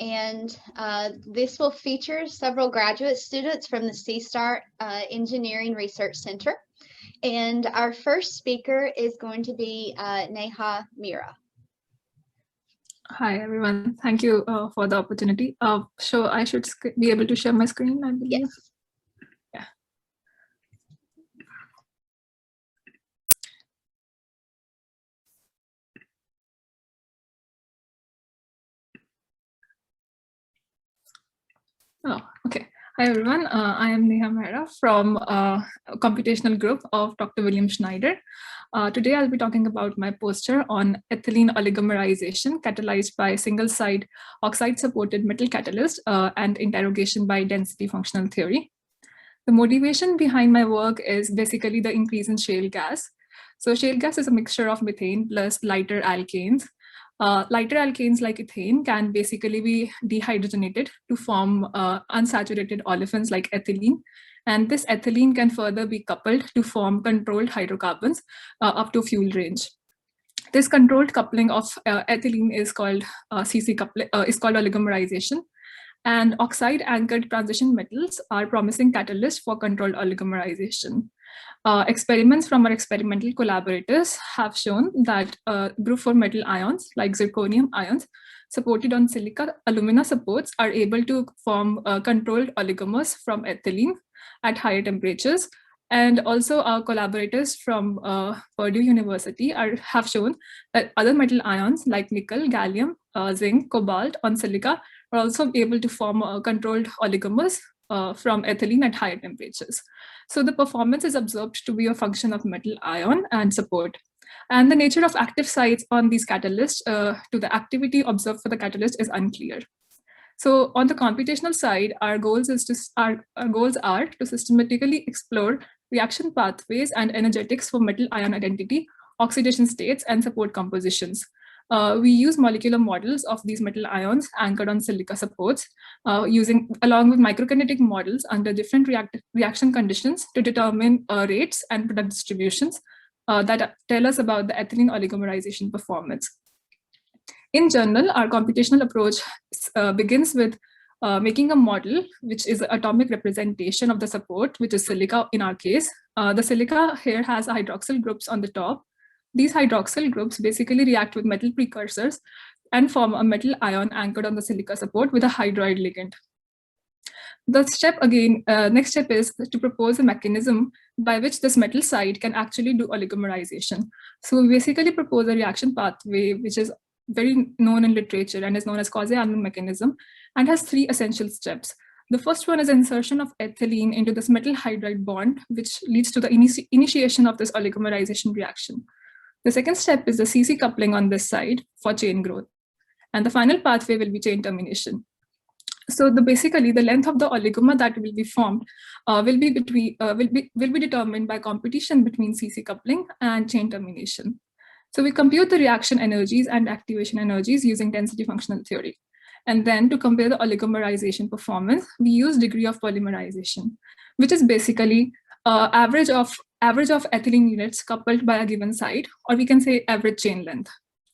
and this will feature several graduate students from the C-START Engineering Research Center. And our first speaker is going to be Neha Mehra. Hi, everyone. Thank you for the opportunity. So I should be able to share my screen, I believe. Yes. Yeah. Oh, okay. Hi, everyone. I am Neha Mehra from a computational group of Dr. William Schneider. Today, I'll be talking about my poster on ethylene oligomerization catalyzed by single-side oxide-supported metal catalyst and interrogation by density functional theory. The motivation behind my work is basically the increase in shale gas. So shale gas is a mixture of methane plus lighter alkanes. Lighter alkanes like ethane can basically be dehydrogenated to form unsaturated olefins like ethylene. And this ethylene can further be coupled to form controlled hydrocarbons up to fuel range. This controlled coupling of ethylene is called CC coupling, is called oligomerization. And oxide-anchored transition metals are promising catalysts for controlled oligomerization. Experiments from our experimental collaborators have shown that group 4 metal ions, like zirconium ions, supported on silica alumina supports are able to form controlled oligomers from ethylene at higher temperatures. And also our collaborators from Purdue University have shown that other metal ions like nickel, gallium, zinc, cobalt on silica are also able to form controlled oligomers from ethylene at higher temperatures. So the performance is observed to be a function of metal ion and support. And the nature of active sites on these catalysts to the activity observed for the catalyst is unclear. So on the computational side, our goals are to systematically explore reaction pathways and energetics for metal ion identity, oxidation states, and support compositions. We use molecular models of these metal ions anchored on silica supports, along with microkinetic models under different reaction conditions to determine rates and product distributions that tell us about the ethylene oligomerization performance. In general, our computational approach begins with making a model, which is an atomic representation of the support, which is silica in our case. The silica here has hydroxyl groups on the top. These hydroxyl groups basically react with metal precursors and form a metal ion anchored on the silica support with a hydride ligand. The step again, next step is to propose a mechanism by which this metal site can actually do oligomerization. So we basically propose a reaction pathway, which is very known in literature and is known as quasi-Arnold mechanism and has 3 essential steps. The first one is insertion of ethylene into this metal hydride bond, which leads to the initiation of this oligomerization reaction. The second step is the CC coupling on this side for chain growth. And the final pathway will be chain termination. So basically the length of the oligomer that will be formed will be determined by competition between CC coupling and chain termination. So we compute the reaction energies and activation energies using density functional theory. And then to compare the oligomerization performance, we use degree of polymerization, which is basically average of ethylene units coupled by a given site, or we can say average chain length,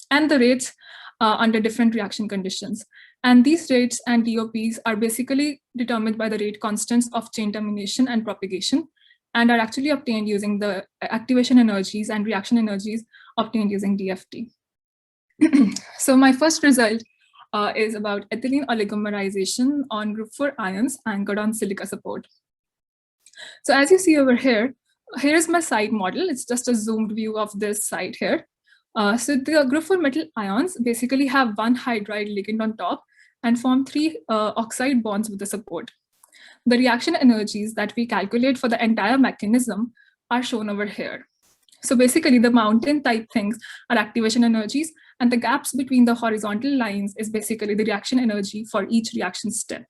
and the rates under different reaction conditions. And these rates and DOPs are basically determined by the rate constants of chain termination and propagation, and are actually obtained using the activation energies and reaction energies obtained using DFT. So my first result is about ethylene oligomerization on group 4 ions anchored on silica support. So as you see over here, here's my site model. It's just a zoomed view of this site here. So the group 4 metal ions basically have one hydride ligand on top and form 3 oxide bonds with the support. The reaction energies that we calculate for the entire mechanism are shown over here. So basically the mountain type things are activation energies, and the gaps between the horizontal lines is basically the reaction energy for each reaction step.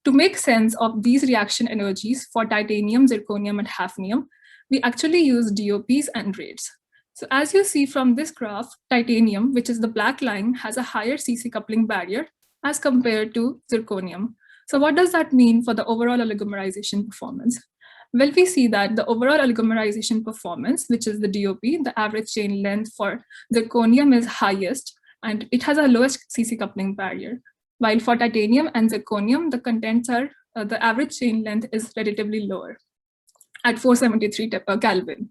To make sense of these reaction energies for titanium, zirconium, and hafnium, we actually use DOPs and rates. So as you see from this graph, titanium, which is the black line, has a higher CC coupling barrier as compared to zirconium. So what does that mean for the overall oligomerization performance? Well, we see that the overall oligomerization performance, which is the DOP, the average chain length for zirconium is highest, and it has a lowest CC coupling barrier. while for titanium and zirconium, the contents are, the average chain length is relatively lower at 473 Kelvin.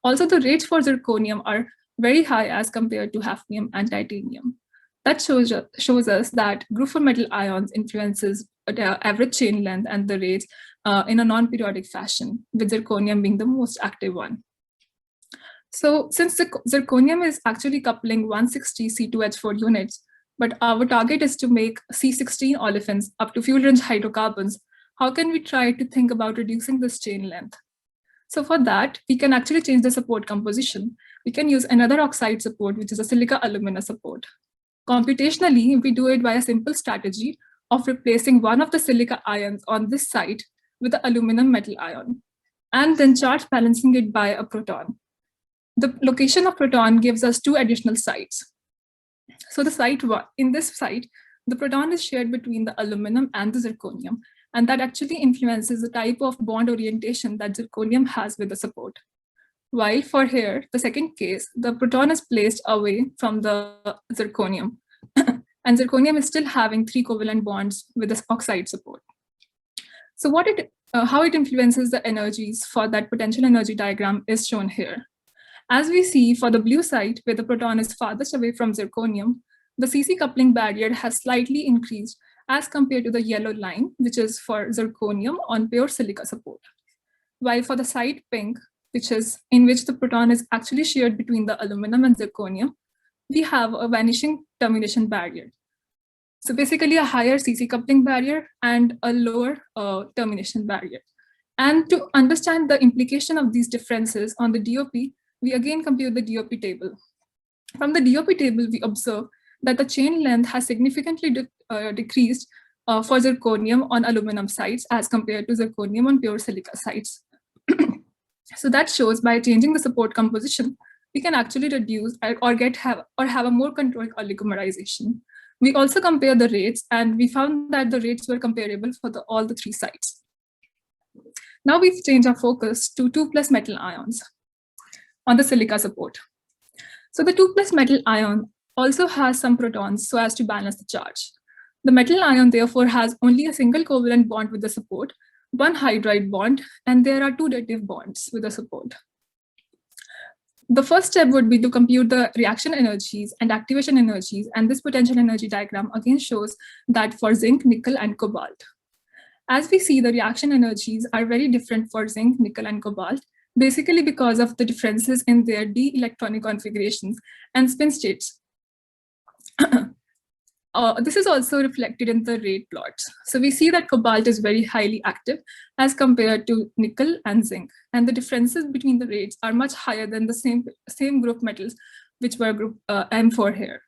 Also, the rates for zirconium are very high as compared to hafnium and titanium. That shows us that group 4 metal ions influences the average chain length and the rates in a non-periodic fashion, with zirconium being the most active one. So since the zirconium is actually coupling 160 C2H4 units, but our target is to make C16 olefins up to fuel-rich hydrocarbons, how can we try to think about reducing this chain length? So for that, we can actually change the support composition. We can use another oxide support, which is a silica alumina support. Computationally, we do it by a simple strategy of replacing one of the silica ions on this site with the aluminum metal ion, and then charge balancing it by a proton. The location of proton gives us 2 additional sites. So the site one, in this site, the proton is shared between the aluminum and the zirconium, and that actually influences the type of bond orientation that zirconium has with the support. While for here, the second case, the proton is placed away from the zirconium, and zirconium is still having 3 covalent bonds with this oxide support. So how it influences the energies for that potential energy diagram is shown here. As we see for the blue site, where the proton is farthest away from zirconium, the CC coupling barrier has slightly increased as compared to the yellow line, which is for zirconium on pure silica support. While for the site pink, which is in which the proton is actually shared between the aluminum and zirconium, we have a vanishing termination barrier. So basically a higher CC coupling barrier and a lower termination barrier. And to understand the implication of these differences on the DOP, we again compute the DOP table. From the DOP table, we observe that the chain length has significantly decreased for zirconium on aluminum sites as compared to zirconium on pure silica sites. So that shows by changing the support composition, we can actually reduce or have a more controlled oligomerization. We also compare the rates, and we found that the rates were comparable for all the 3 sites. Now we've changed our focus to 2+ metal ions on the silica support. So the 2+ metal ion also has some protons so as to balance the charge. The metal ion therefore has only a single covalent bond with the support, 1 hydride bond, and there are 2 dative bonds with the support. The first step would be to compute the reaction energies and activation energies, and this potential energy diagram again shows that for zinc, nickel, and cobalt. As we see, the reaction energies are very different for zinc, nickel, and cobalt, basically because of the differences in their d electronic configurations and spin states. This is also reflected in the rate plots. So we see that cobalt is very highly active as compared to nickel and zinc, and the differences between the rates are much higher than the same group metals, which were group M4 here.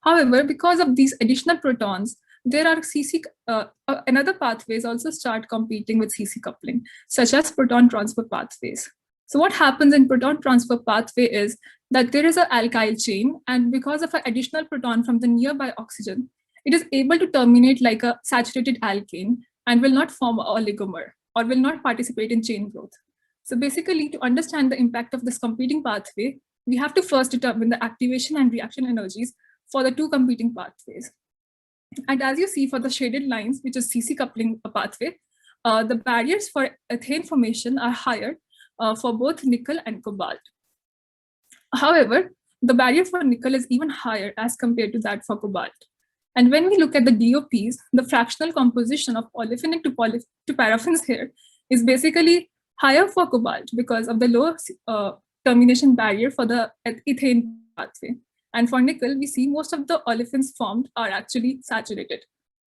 However, because of these additional protons, there are another pathways also start competing with CC coupling, such as proton transfer pathways. So what happens in proton transfer pathway is that there is an alkyl chain, and because of an additional proton from the nearby oxygen, it is able to terminate like a saturated alkane and will not form an oligomer or will not participate in chain growth. So basically, to understand the impact of this competing pathway, we have to first determine the activation and reaction energies for the 2 competing pathways. And as you see for the shaded lines, which is CC coupling pathway, the barriers for ethane formation are higher for both nickel and cobalt. However, the barrier for nickel is even higher as compared to that for cobalt. And when we look at the DOPs, the fractional composition of olefinic to paraffins here is basically higher for cobalt because of the lower termination barrier for the ethane pathway. And for nickel, we see most of the olefins formed are actually saturated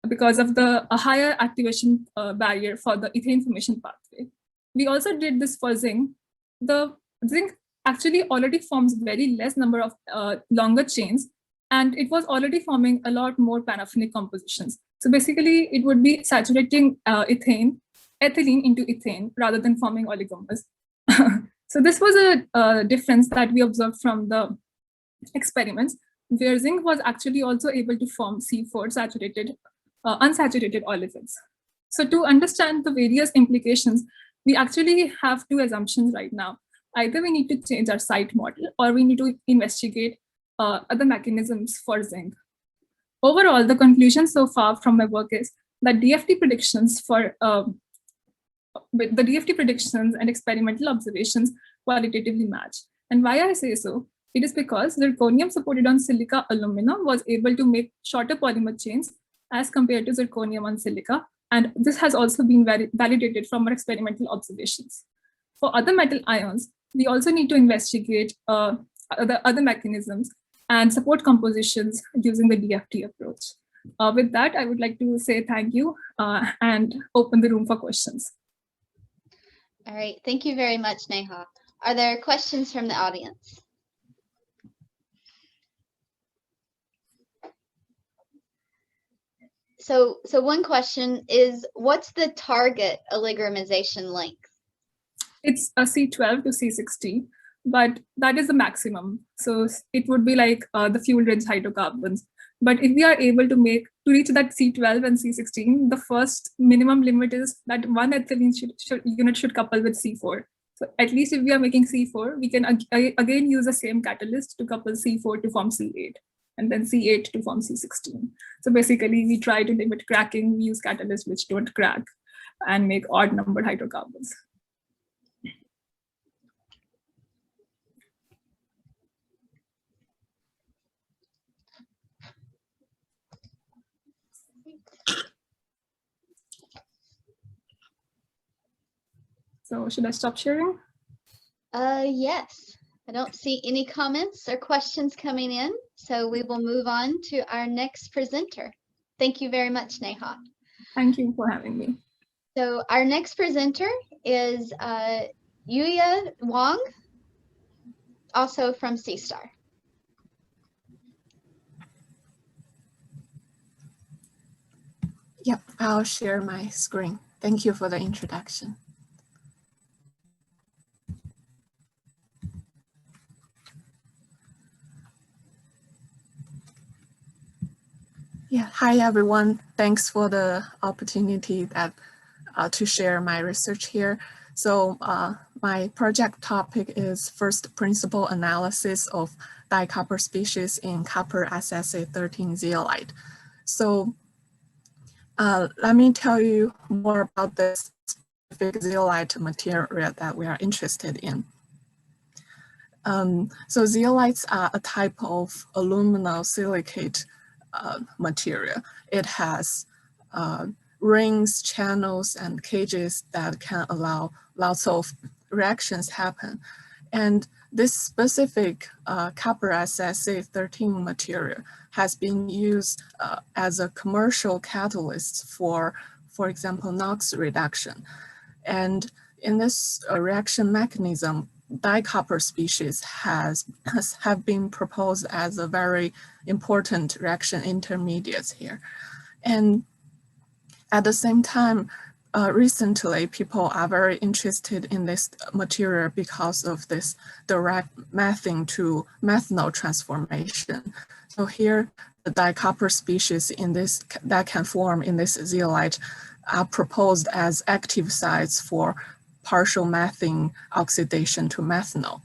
because of the higher activation barrier for the ethane formation pathway. We also did this for zinc. The zinc actually already forms very less number of longer chains, and it was already forming a lot more paraffinic compositions. So basically, it would be saturating ethylene into ethane rather than forming oligomers. So this was a difference that we observed from the experiments, where zinc was actually also able to form C4 saturated, unsaturated olefins. So to understand the various implications, we actually have 2 assumptions right now. Either we need to change our site model or we need to investigate other mechanisms for zinc. Overall, the conclusion so far from my work is that DFT predictions the DFT predictions and experimental observations qualitatively match. And why I say so, it is because zirconium supported on silica alumina was able to make shorter polymer chains as compared to zirconium on silica. And this has also been validated from our experimental observations. For other metal ions, we also need to investigate other mechanisms and support compositions using the DFT approach. With that, I would like to say thank you and open the room for questions. All right, thank you very much, Neha. Are there questions from the audience? So one question is, what's the target oligomerization length? It's a C12 to C16, but that is the maximum. So it would be like the fuel-rich hydrocarbons. But if we are able to reach that C12 and C16, the first minimum limit is that one ethylene unit should couple with C4. So at least if we are making C4, we can again use the same catalyst to couple C4 to form C8, and then C8 to form C16. So basically, we try to limit cracking. We use catalysts which don't crack and make odd-numbered hydrocarbons. So should I stop sharing? Yes. I don't see any comments or questions coming in, so we will move on to our next presenter. Thank you very much, Neha. Thank you for having me. So our next presenter is Yuya Wong, also from C-Star. Yep, I'll share my screen. Thank you for the introduction. Yeah, hi everyone. Thanks for the opportunity to share my research here. So my project topic is first principle analysis of dicopper species in copper SSA13 zeolite. So let me tell you more about this specific zeolite material that we are interested in. So zeolites are a type of aluminosilicate material. It has rings, channels, and cages that can allow lots of reactions happen. And this specific copper SSA13 material has been used as a commercial catalyst for example, NOx reduction. And in this reaction mechanism, dicopper species have been proposed as a very important reaction intermediates here. And at the same time, recently people are very interested in this material because of this direct methane to methanol transformation. So here, the dicopper species that can form in this zeolite are proposed as active sites for partial methane oxidation to methanol.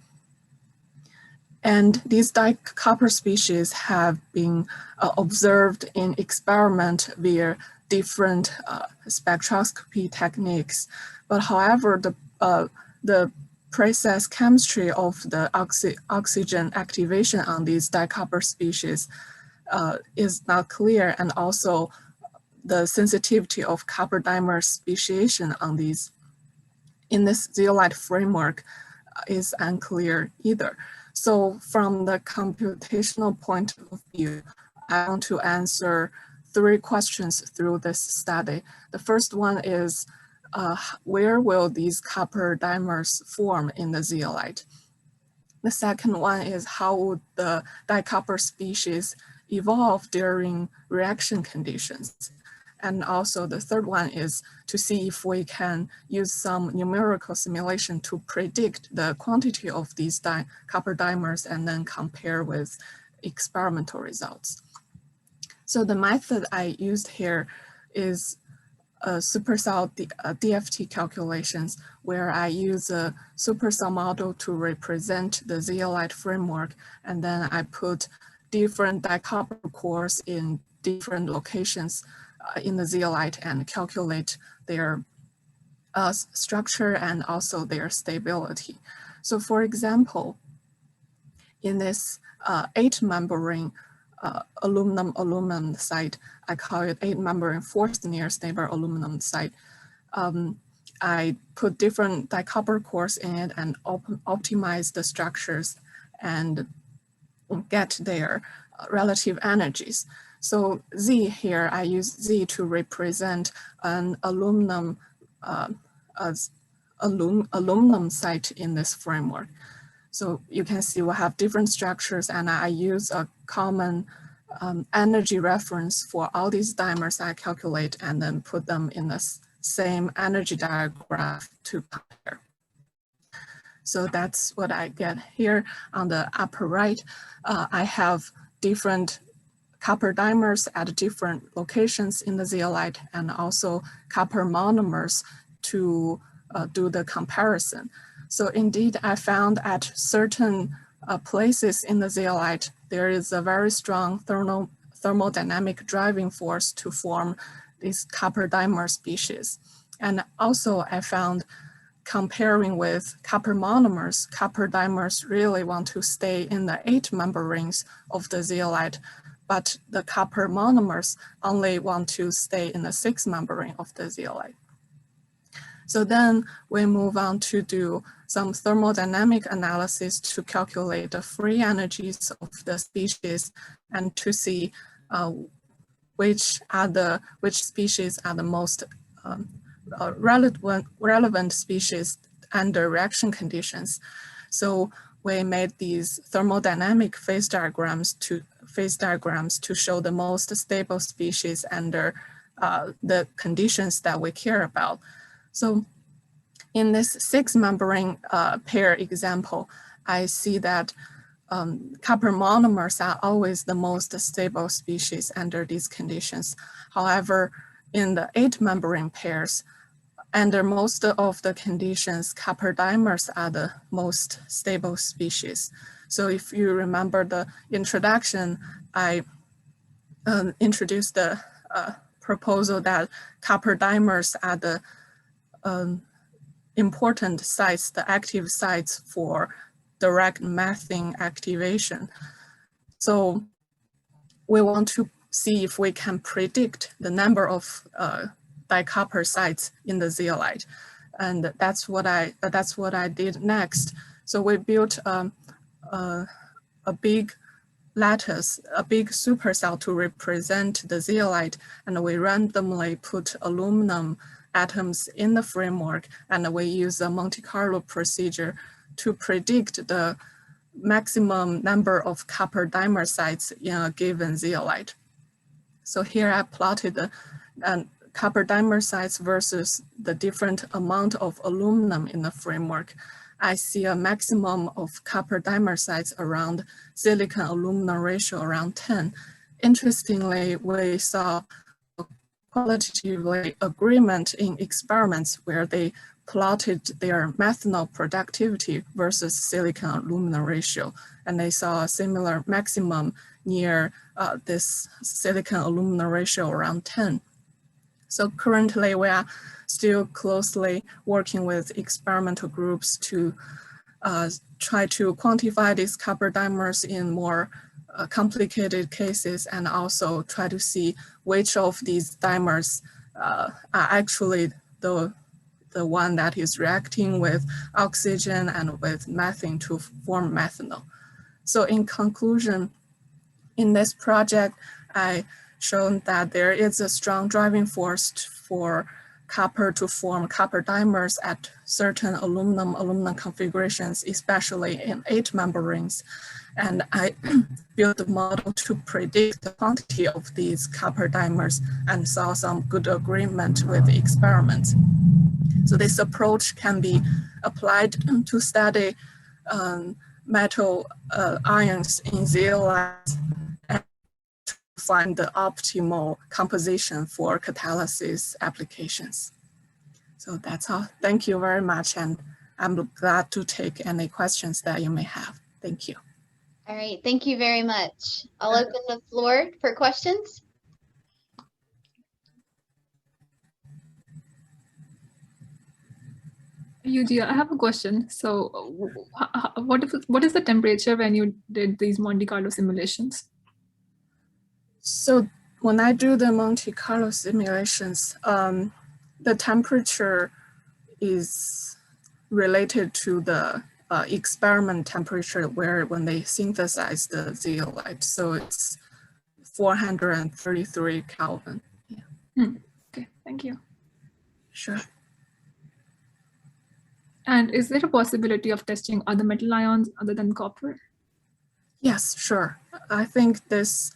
And these dicopper species have been observed in experiment via different spectroscopy techniques. But however, the process chemistry of the oxygen activation on these dicopper species is not clear, and also the sensitivity of copper dimer speciation on these in this zeolite framework is unclear either. So from the computational point of view, I want to answer 3 questions through this study. The first one is, where will these copper dimers form in the zeolite? The second one is, how would the dicopper species evolve during reaction conditions? And also the third one is to see if we can use some numerical simulation to predict the quantity of these copper dimers and then compare with experimental results. So the method I used here is supercell DFT calculations, where I use a supercell model to represent the zeolite framework, and then I put different dicopper cores in different locations in the zeolite and calculate their structure and also their stability. So for example, in this 8-member ring aluminum site, I call it 8-member forced near stable aluminum site. I put different dicopper cores in it and optimize the structures and get their relative energies. So Z here, I use Z to represent an aluminum site in this framework. So you can see we have different structures, and I use a common energy reference for all these dimers I calculate and then put them in the same energy diagram to compare. So that's what I get here. On the upper right, I have different copper dimers at different locations in the zeolite and also copper monomers to do the comparison. So indeed, I found at certain places in the zeolite, there is a very strong thermodynamic driving force to form these copper dimer species. And also I found comparing with copper monomers, copper dimers really want to stay in the 8-member rings of the zeolite, but the copper monomers only want to stay in the 6-member ring of the zeolite. So then we move on to do some thermodynamic analysis to calculate the free energies of the species and to see which species are the most relevant species under reaction conditions. So we made these thermodynamic phase diagrams to show the most stable species under the conditions that we care about. So in this 6-member ring pair example, I see that copper monomers are always the most stable species under these conditions. However, in the 8-member ring pairs, under most of the conditions, copper dimers are the most stable species. So if you remember the introduction, I introduced the proposal that copper dimers are the important sites, the active sites for direct methane activation. So we want to see if we can predict the number of dicopper sites in the zeolite, and that's what I did next. So we built a big lattice, a big supercell to represent the zeolite, and we randomly put aluminum atoms in the framework, and we use a Monte Carlo procedure to predict the maximum number of copper dimer sites in a given zeolite. So here I plotted the copper dimer sites versus the different amount of aluminum in the framework. I see a maximum of copper dimer sites around silicon aluminum ratio around 10. Interestingly, we saw qualitatively agreement in experiments where they plotted their methanol productivity versus silicon aluminum ratio, and they saw a similar maximum near this silicon aluminum ratio around 10. So currently we are still closely working with experimental groups to try to quantify these copper dimers in more complicated cases, and also try to see which of these dimers are actually the one that is reacting with oxygen and with methane to form methanol. So in conclusion, in this project, I shown that there is a strong driving force for copper to form copper dimers at certain aluminum configurations, especially in 8-member rings. And I built a model to predict the quantity of these copper dimers and saw some good agreement with the experiments. So this approach can be applied to study metal ions in zeolites and find the optimal composition for catalysis applications. So that's all. Thank you very much, and I'm glad to take any questions that you may have. Thank you. All right, thank you very much. I'll open the floor for questions. Yujia, I have a question. So, what is the temperature when you did these Monte Carlo simulations? So when I do the Monte Carlo simulations, the temperature is related to the experiment temperature when they synthesize the zeolite. So it's 433 Kelvin. Yeah. Okay, thank you. Sure. And is there a possibility of testing other metal ions other than copper? Yes, sure. I think this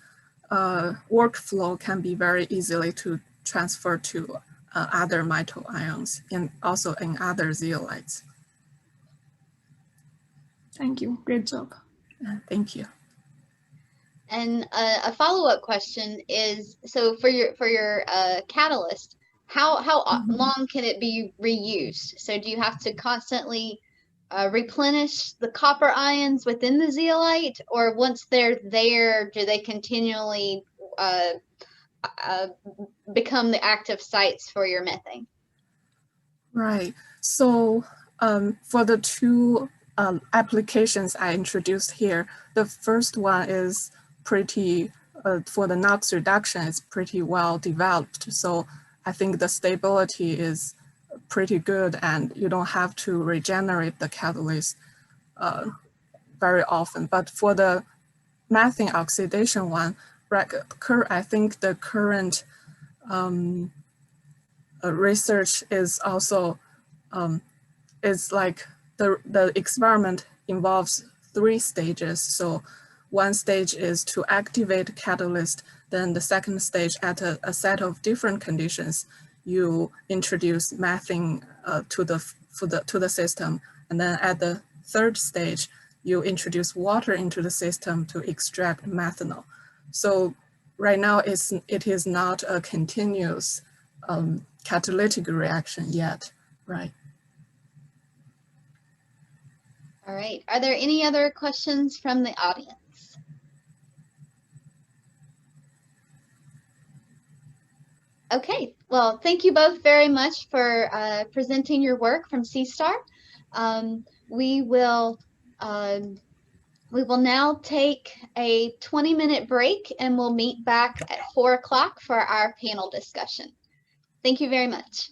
workflow can be very easily to transfer to other metal ions and also in other zeolites. Thank you. Great job. Thank you. And a follow-up question is, so for your catalyst, how long can it be reused? So do you have to constantly replenish the copper ions within the zeolite, or once they're there, do they continually become the active sites for your methane? Right. So for the two applications I introduced here, the first one is pretty, for the NOx reduction, it's pretty well developed. So I think the stability is pretty good and you don't have to regenerate the catalyst very often. But for the methane oxidation one, I think the current research is also, it's like the experiment involves 3 stages. So one stage is to activate catalyst. Then the second stage, at a set of different conditions, you introduce methane to the system. And then at the third stage, you introduce water into the system to extract methanol. So right now it is not a continuous catalytic reaction yet, right? All right. Are there any other questions from the audience? Okay, well, thank you both very much for presenting your work from CSTAR. We will now take a 20-minute break and we'll meet back at 4 o'clock for our panel discussion. Thank you very much.